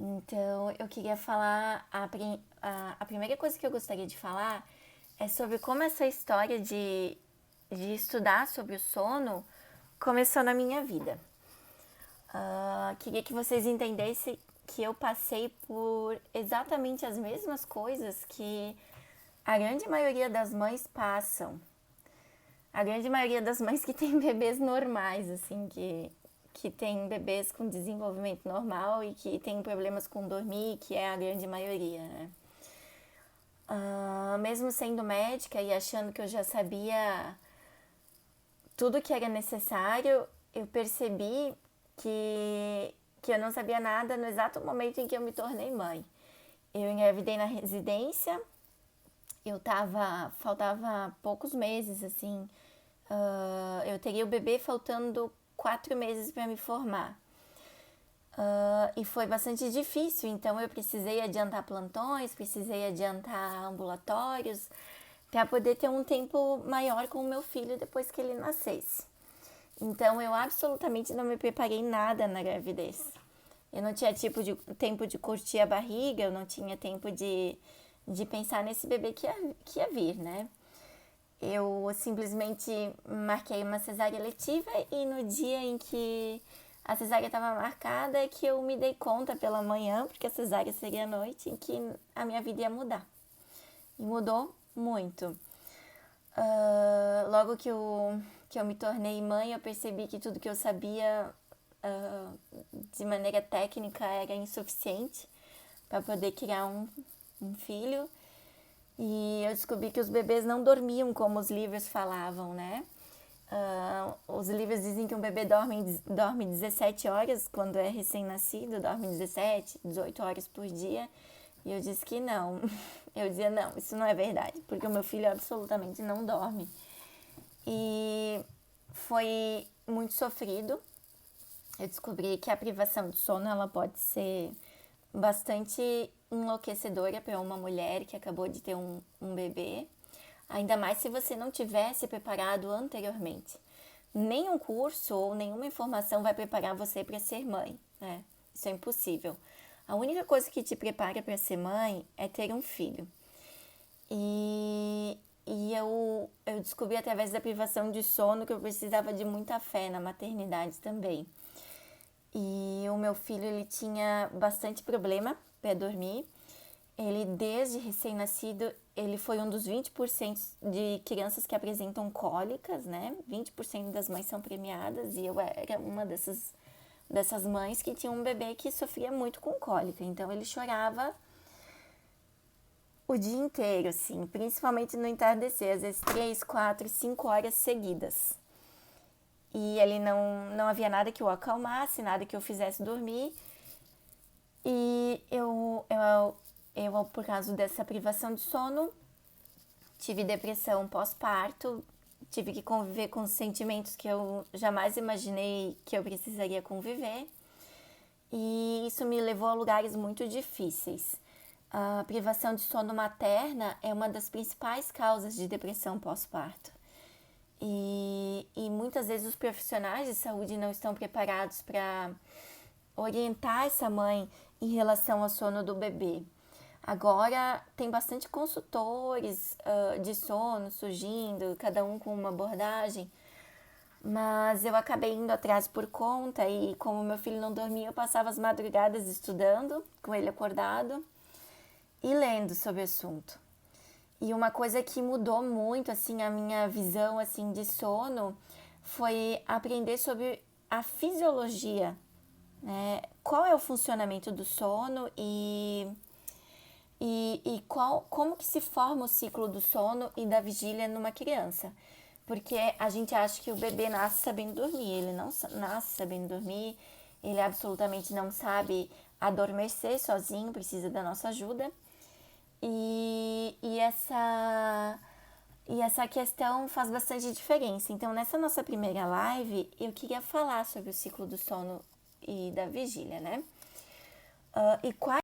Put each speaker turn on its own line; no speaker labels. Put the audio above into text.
Então, eu queria falar, a primeira coisa que eu gostaria de falar é sobre como essa história de estudar sobre o sono começou na minha vida. Queria que vocês entendessem que eu passei por exatamente as mesmas coisas que a grande maioria das mães passam. A grande maioria das mães que tem bebês normais, assim, que tem bebês com desenvolvimento normal e que tem problemas com dormir, que é a grande maioria, né? Mesmo sendo médica e achando que eu já sabia tudo que era necessário, eu percebi que eu não sabia nada no exato momento em que eu me tornei mãe. Eu engravidei na residência, faltava poucos meses, assim, eu teria o bebê faltando 4 meses para me formar. E foi bastante difícil, então eu precisei adiantar plantões, precisei adiantar ambulatórios para poder ter um tempo maior com o meu filho depois que ele nascesse. Então eu absolutamente não me preparei nada na gravidez. Eu não tinha tempo de curtir a barriga, eu não tinha tempo de pensar nesse bebê que ia vir, né? Eu simplesmente marquei uma cesárea letiva e no dia em que a cesárea estava marcada é que eu me dei conta pela manhã, porque a cesárea seria à noite, em que a minha vida ia mudar. E mudou muito. Logo que eu me tornei mãe, eu percebi que tudo que eu sabia de maneira técnica era insuficiente para poder criar um filho. E eu descobri que os bebês não dormiam como os livros falavam, né? Os livros dizem que um bebê dorme 17 horas quando é recém-nascido, dorme 17, 18 horas por dia. E eu disse que não. Eu dizia, não, isso não é verdade, porque o meu filho absolutamente não dorme. E foi muito sofrido. Eu descobri que a privação de sono ela pode ser bastante enlouquecedora para uma mulher que acabou de ter um bebê, ainda mais se você não tivesse preparado anteriormente. Nenhum curso ou nenhuma informação vai preparar você para ser mãe, né? Isso é impossível. A única coisa que te prepara para ser mãe é ter um filho. E eu descobri através da privação de sono que eu precisava de muita fé na maternidade também. E o meu filho, ele tinha bastante problema para dormir. Ele, desde recém-nascido, ele foi um dos 20% de crianças que apresentam cólicas, né? 20% das mães são premiadas e eu era uma dessas mães que tinha um bebê que sofria muito com cólica. Então, ele chorava o dia inteiro, assim, principalmente no entardecer, às vezes 3, 4, 5 horas seguidas. E ele não havia nada que o acalmasse, nada que eu fizesse dormir. E eu, por causa dessa privação de sono, tive depressão pós-parto, tive que conviver com sentimentos que eu jamais imaginei que eu precisaria conviver. E isso me levou a lugares muito difíceis. A privação de sono materna é uma das principais causas de depressão pós-parto. E muitas vezes os profissionais de saúde não estão preparados para orientar essa mãe em relação ao sono do bebê. Agora tem bastante consultores de sono surgindo, cada um com uma abordagem, mas eu acabei indo atrás por conta e como meu filho não dormia, eu passava as madrugadas estudando, com ele acordado e lendo sobre o assunto. E uma coisa que mudou muito, assim, a minha visão, assim, de sono foi aprender sobre a fisiologia, né? Qual é o funcionamento do sono como que se forma o ciclo do sono e da vigília numa criança. Porque a gente acha que o bebê nasce sabendo dormir, ele não nasce sabendo dormir, ele absolutamente não sabe adormecer sozinho, precisa da nossa ajuda. E essa questão faz bastante diferença. Então, nessa nossa primeira live, eu queria falar sobre o ciclo do sono e da vigília, né? E quais